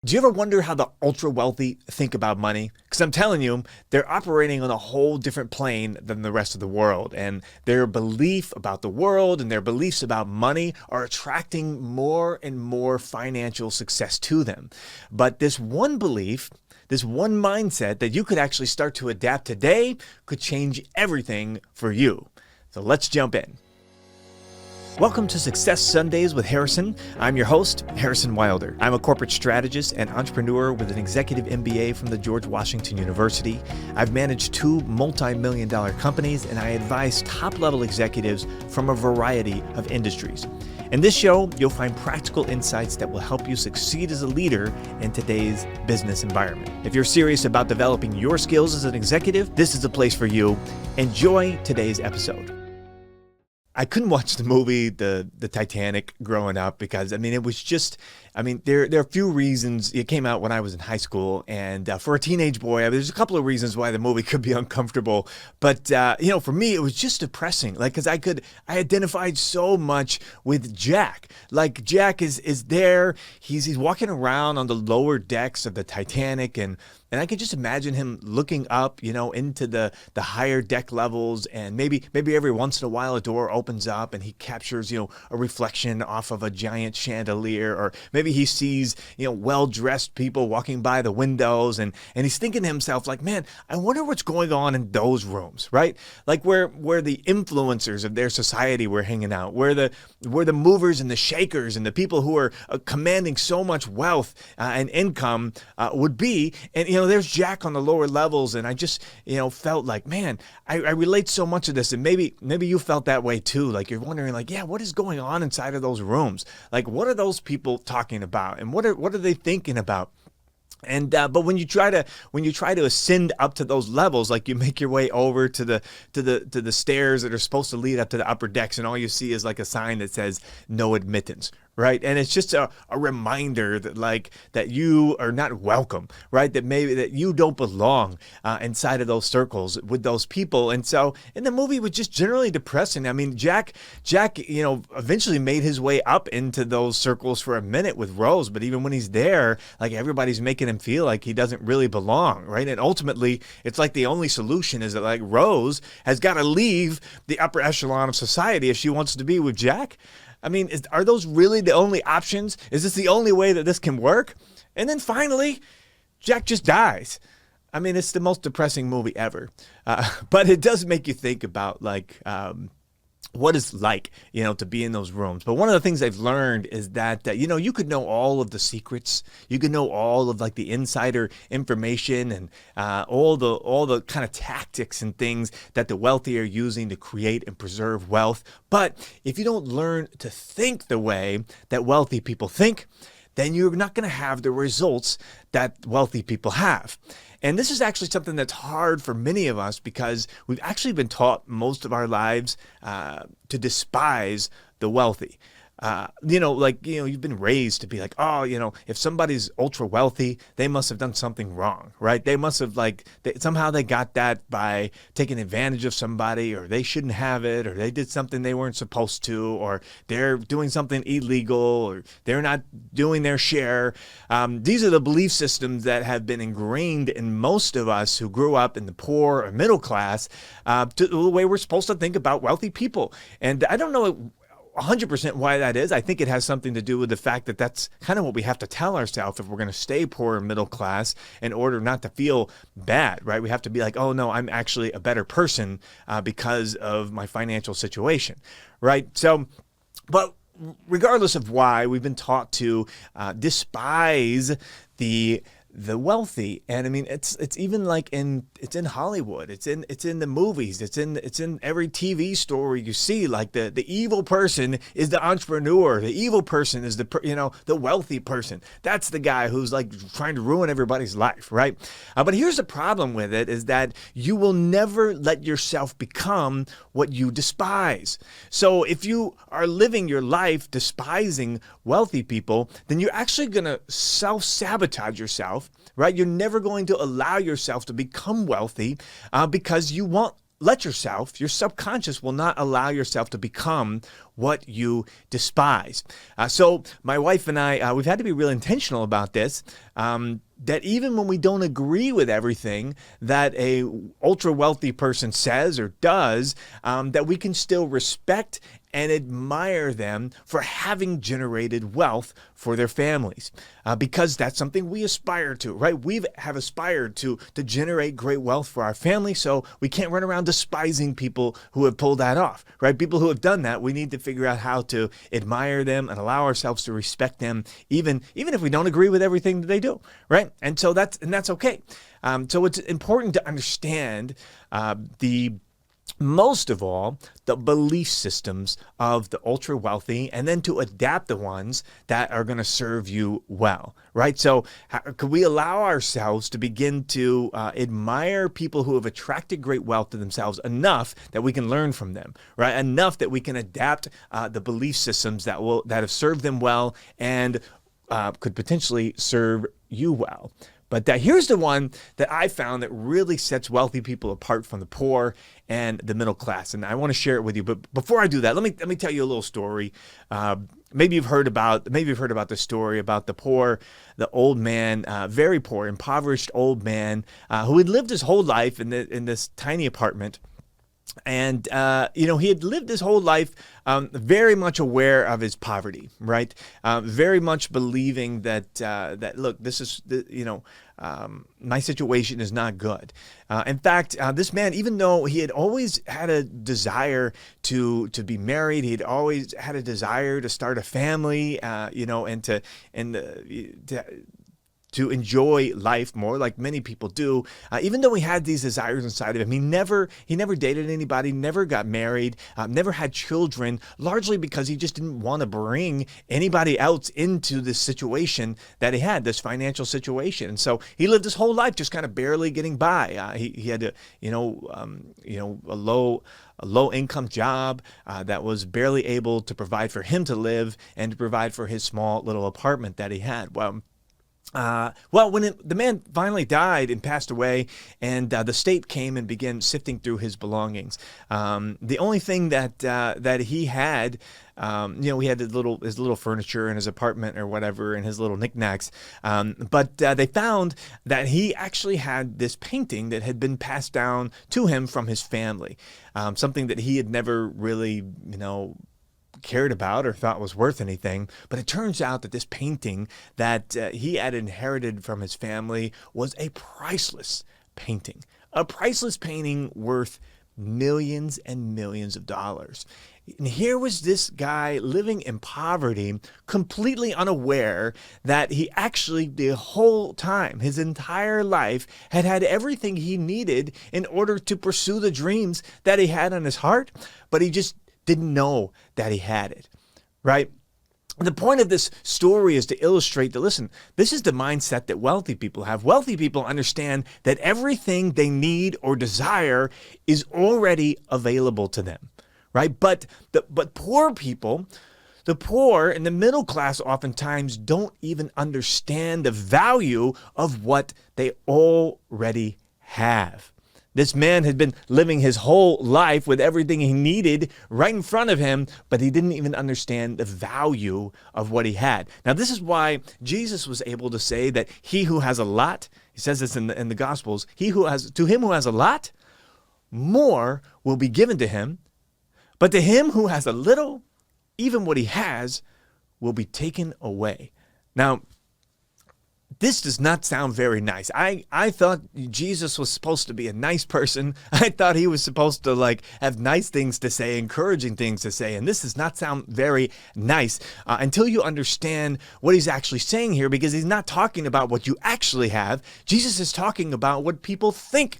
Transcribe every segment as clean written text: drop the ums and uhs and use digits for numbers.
Do you ever wonder how the ultra wealthy think about money? Because I'm telling you, they're operating on a whole different plane than the rest of the world. And their belief about the world and their beliefs about money are attracting more and more financial success to them. But this one belief, this one mindset that you could actually start to adapt today could change everything for you. So let's jump in. Welcome to Success Sundays with Harrison. I'm your host, Harrison Wilder. I'm a corporate strategist and entrepreneur with an executive MBA from the George Washington University. I've managed two multi-million-dollar companies, and I advise top-level executives from a variety of industries. In this show, you'll find practical insights that will help you succeed as a leader in today's business environment. If you're serious about developing your skills as an executive, this is the place for you. Enjoy today's episode. I couldn't watch the movie, the Titanic, growing up because, it was just, there are a few reasons. It came out when I was in high school, and for a teenage boy, there's a couple of reasons why the movie could be uncomfortable. But, for me, it was just depressing, because I identified so much with Jack. Like, Jack is there, he's walking around on the lower decks of the Titanic, and I could just imagine him looking up, into the higher deck levels, and maybe every once in a while a door opens up and he captures, a reflection off of a giant chandelier, or maybe he sees, well-dressed people walking by the windows, and he's thinking to himself, like, man, I wonder what's going on in those rooms, right? Like where the influencers of their society were hanging out, where the movers and the shakers and the people who are commanding so much wealth and income would be. And there's Jack on the lower levels, and I just felt like, man, I relate so much to this, and maybe you felt that way too. Like, you're wondering, like, yeah, what is going on inside of those rooms? Like, what are those people talking about, and what are they thinking about? And but when you try to ascend up to those levels, like you make your way over to the stairs that are supposed to lead up to the upper decks, and all you see is like a sign that says no admittance, right? And it's just a reminder that you are not welcome, right? That maybe that you don't belong inside of those circles with those people. And so, and the movie was just generally depressing. Jack, eventually made his way up into those circles for a minute with Rose, but even when he's there, like, everybody's making him feel like he doesn't really belong, right? And ultimately, it's like the only solution is that, like, Rose has got to leave the upper echelon of society if she wants to be with Jack. Are those really the only options? Is this the only way that this can work? And then finally, Jack just dies. It's the most depressing movie ever. But it does make you think about, like, what it's like, to be in those rooms. But one of the things I've learned is that, you could know all of the secrets. You could know all of, like, the insider information and all the kind of tactics and things that the wealthy are using to create and preserve wealth. But if you don't learn to think the way that wealthy people think, then you're not going to have the results that wealthy people have. And this is actually something that's hard for many of us because we've actually been taught most of our lives to despise the wealthy. You've been raised to be like, oh, if somebody's ultra wealthy, they must have done something wrong, right? They must have somehow they got that by taking advantage of somebody, or they shouldn't have it, or they did something they weren't supposed to, or they're doing something illegal, or they're not doing their share. These are the belief systems that have been ingrained in most of us who grew up in the poor or middle class, to the way we're supposed to think about wealthy people. And I don't know 100% why that is. I think it has something to do with the fact that that's kind of what we have to tell ourselves if we're going to stay poor and middle class in order not to feel bad, right? We have to be like, oh no, I'm actually a better person because of my financial situation, right? So, but regardless of why, we've been taught to despise the wealthy. And it's even like it's in Hollywood, it's in the movies, it's in every TV story you see. Like the evil person is the entrepreneur, the evil person is the wealthy person. That's the guy who's like trying to ruin everybody's life, right? But here's the problem with it, is that you will never let yourself become what you despise. So if you are living your life despising wealthy people, then you're actually going to self-sabotage yourself, right? You're never going to allow yourself to become wealthy because you want let yourself, your subconscious will not allow yourself to become what you despise. So my wife and I, we've had to be real intentional about this, that even when we don't agree with everything that a ultra wealthy person says or does, that we can still respect and admire them for having generated wealth for their families, because that's something we aspire to, right? We have aspired to generate great wealth for our family, so we can't run around despising people who have pulled that off, right? People who have done that, we need to figure out how to admire them and allow ourselves to respect them, even if we don't agree with everything that they do, right? And so that's okay. So it's important to understand most of all, the belief systems of the ultra wealthy, and then to adapt the ones that are going to serve you well, right? So could we allow ourselves to begin to admire people who have attracted great wealth to themselves enough that we can learn from them, right? Enough that we can adapt the belief systems that have served them well and could potentially serve you well. But here's the one that I found that really sets wealthy people apart from the poor and the middle class, and I want to share it with you. But before I do that, let me tell you a little story. Maybe you've heard about the story about the old man, very poor, impoverished old man who had lived his whole life in this tiny apartment. And, he had lived his whole life very much aware of his poverty, right? Very much believing that look, this is, my situation is not good. In fact, this man, even though he had always had a desire to be married, he'd always had a desire to start a family, and to enjoy life more, like many people do. Even though he had these desires inside of him, he never dated anybody, never got married, never had children, largely because he just didn't want to bring anybody else into this situation that he had, this financial situation. And so he lived his whole life just kind of barely getting by. He had a low income job that was barely able to provide for him to live and to provide for his small little apartment that he had. When the man finally died and passed away, and the state came and began sifting through his belongings, the only thing that he had, he had his little furniture in his apartment or whatever, and his little knickknacks. But they found that he actually had this painting that had been passed down to him from his family, something that he had never really, cared about or thought was worth anything. But it turns out that this painting that he had inherited from his family was a priceless painting worth millions and millions of dollars. And here was this guy living in poverty, completely unaware that he actually, the whole time, his entire life, had everything he needed in order to pursue the dreams that he had on his heart, but he just didn't know that he had it, right? The point of this story is to illustrate that, listen, this is the mindset that wealthy people have. Wealthy people understand that everything they need or desire is already available to them, right? But poor people, the poor and the middle class oftentimes don't even understand the value of what they already have. This man had been living his whole life with everything he needed right in front of him, but he didn't even understand the value of what he had. Now, this is why Jesus was able to say that he who has a lot, he says this in the Gospels, to him who has a lot, more will be given to him, but to him who has a little, even what he has will be taken away. Now, this does not sound very nice. I thought Jesus was supposed to be a nice person. I thought he was supposed to have nice things to say, encouraging things to say. And this does not sound very nice until you understand what he's actually saying here, because he's not talking about what you actually have. Jesus is talking about what people think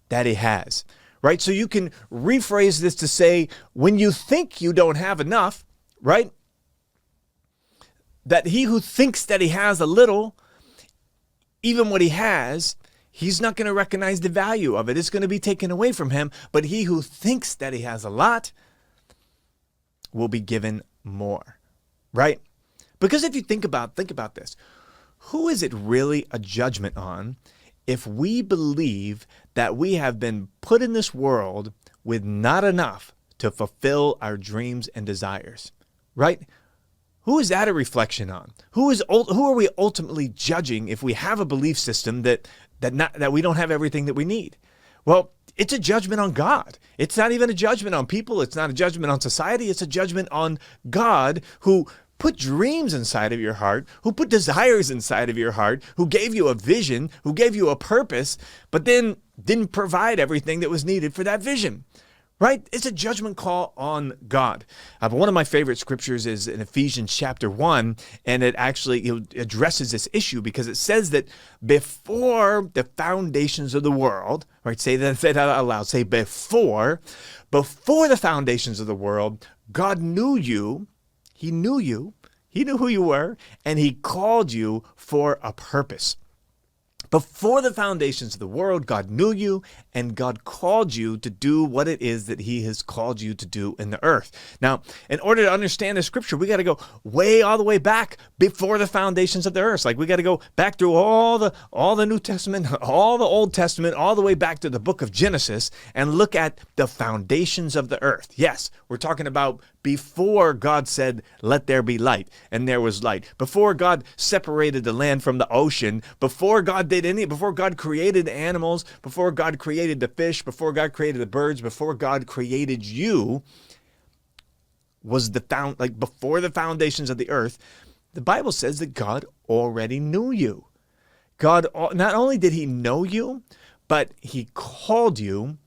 that he has, right? So you can rephrase this to say, when you think you don't have enough, right? That he who thinks that he has a little, even what he has, he's not going to recognize the value of it. It's going to be taken away from him. But he who thinks that he has a lot will be given more, right? Because if you think about this, who is it really a judgment on if we believe that we have been put in this world with not enough to fulfill our dreams and desires, right? Who is that a reflection on? Who are we ultimately judging if we have a belief system that we don't have everything that we need? Well, it's a judgment on God. It's not even a judgment on people. It's not a judgment on society. It's a judgment on God, who put dreams inside of your heart, who put desires inside of your heart, who gave you a vision, who gave you a purpose, but then didn't provide everything that was needed for that vision. Right? It's a judgment call on God. But one of my favorite scriptures is in Ephesians chapter 1, and it actually addresses this issue because it says that before the foundations of the world, right? Say that out loud. Say before the foundations of the world, God knew you. He knew you. He knew who you were, and he called you for a purpose. Before the foundations of the world, God knew you, and God called you to do what it is that he has called you to do in the earth. Now, in order to understand the scripture, we got to go all the way back before the foundations of the earth. Like, we got to go back through all the New Testament, all the Old Testament, all the way back to the book of Genesis, and look at the foundations of the earth. Yes, we're talking about before God said, "Let there be light," and there was light. Before God separated the land from the ocean, before God created animals, before God created the fish, before God created the birds, before God created you, before the foundations of the earth, the Bible says that God already knew you. God, not only did he know you, but he called you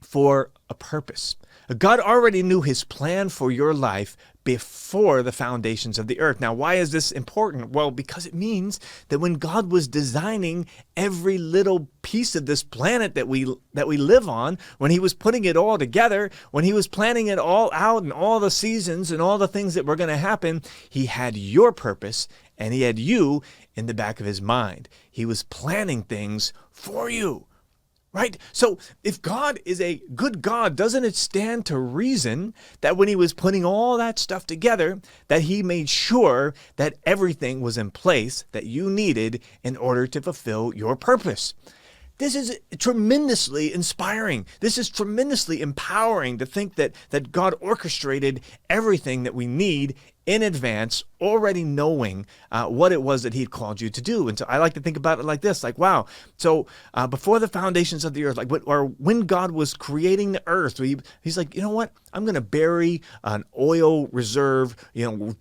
for a purpose. God already knew his plan for your life before the foundations of the earth. Now, why is this important? Well, because it means that when God was designing every little piece of this planet that we live on, when he was putting it all together, when he was planning it all out and all the seasons and all the things that were going to happen, he had your purpose and he had you in the back of his mind. He was planning things for you. Right? So if God is a good God, doesn't it stand to reason that when he was putting all that stuff together, that he made sure that everything was in place that you needed in order to fulfill your purpose? This is tremendously inspiring. This is tremendously empowering to think that God orchestrated everything that we need in advance, already knowing what it was that he'd called you to do. And so I like to think about it like this, like, wow. So before the foundations of the earth, or when God was creating the earth, he's like, you know what? I'm going to bury an oil reserve,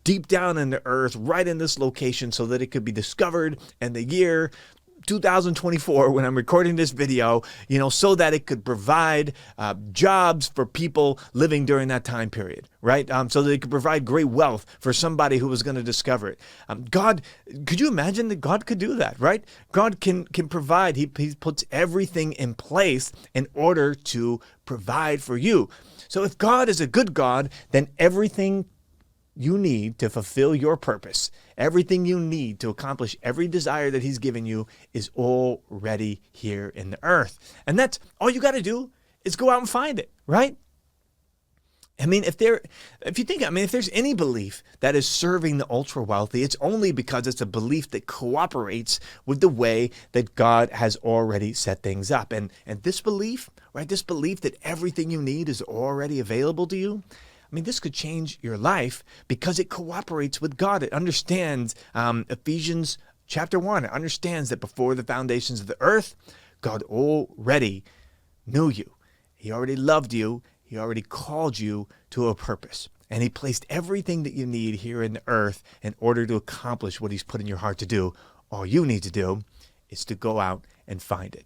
deep down in the earth, right in this location so that it could be discovered in the year 2024 when I'm recording this video, so that it could provide jobs for people living during that time period, right? So that it could provide great wealth for somebody who was going to discover it. God, could you imagine that God could do that, right? God can provide. He puts everything in place in order to provide for you. So if God is a good God, then everything you need to fulfill your purpose, everything you need to accomplish every desire that he's given you is already here in the earth. And that's all you got to do is go out and find it, right? I mean, if there's any belief that is serving the ultra wealthy, it's only because it's a belief that cooperates with the way that God has already set things up. And this belief, right, this belief that everything you need is already available to you, I mean, this could change your life because it cooperates with God. It understands Ephesians chapter 1. It understands that before the foundations of the earth, God already knew you. He already loved you. He already called you to a purpose. And he placed everything that you need here in the earth in order to accomplish what he's put in your heart to do. All you need to do is to go out and find it.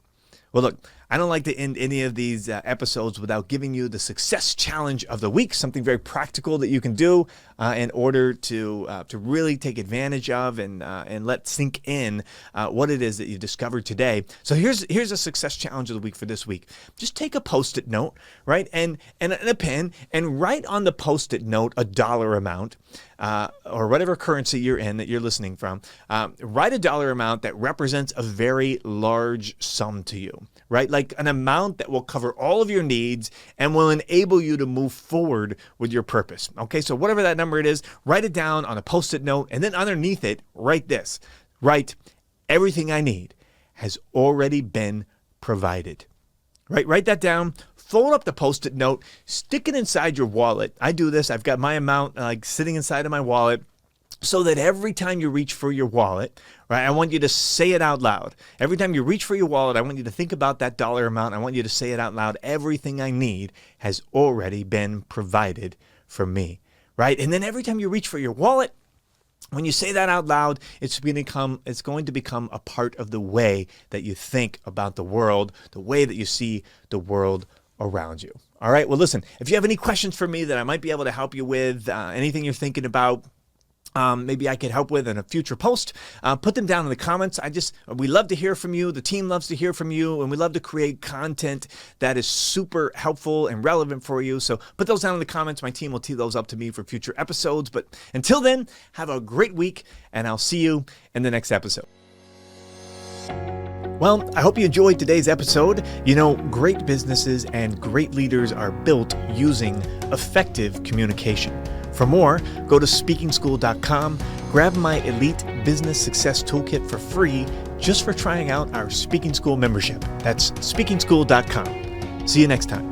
Well, look, I don't like to end any of these episodes without giving you the success challenge of the week, something very practical that you can do in order to really take advantage of and let sink in what it is that you discovered today. So here's a success challenge of the week for this week. Just take a Post-it note, right, and a pen, and write on the Post-it note a dollar amount or whatever currency you're in that you're listening from. Write a dollar amount that represents a very large sum to you, right? Like an amount that will cover all of your needs and will enable you to move forward with your purpose. Okay, so whatever that number it is, write it down on a Post-it note, and then underneath it, write this. Write, everything I need has already been provided. Right? Write that down, fold up the Post-it note, stick it inside your wallet. I do this. I've got my amount sitting inside of my wallet so that every time you reach for your wallet, right, I want you to say it out loud. Every time you reach for your wallet, I want you to think about that dollar amount. I want you to say it out loud. Everything I need has already been provided for me, right? And then every time you reach for your wallet, when you say that out loud, it's going to become a part of the way that you think about the world, the way that you see the world around you. All right. Well, listen, if you have any questions for me that I might be able to help you with, anything you're thinking about, maybe I could help with in a future post, put them down in the comments. We love to hear from you. The team loves to hear from you, and we love to create content that is super helpful and relevant for you. So put those down in the comments. My team will tee those up to me for future episodes. But until then, have a great week, and I'll see you in the next episode. Well, I hope you enjoyed today's episode. You know, great businesses and great leaders are built using effective communication. For more, go to speakingschool.com, grab my Elite Business Success Toolkit for free just for trying out our Speaking School membership. That's speakingschool.com. See you next time.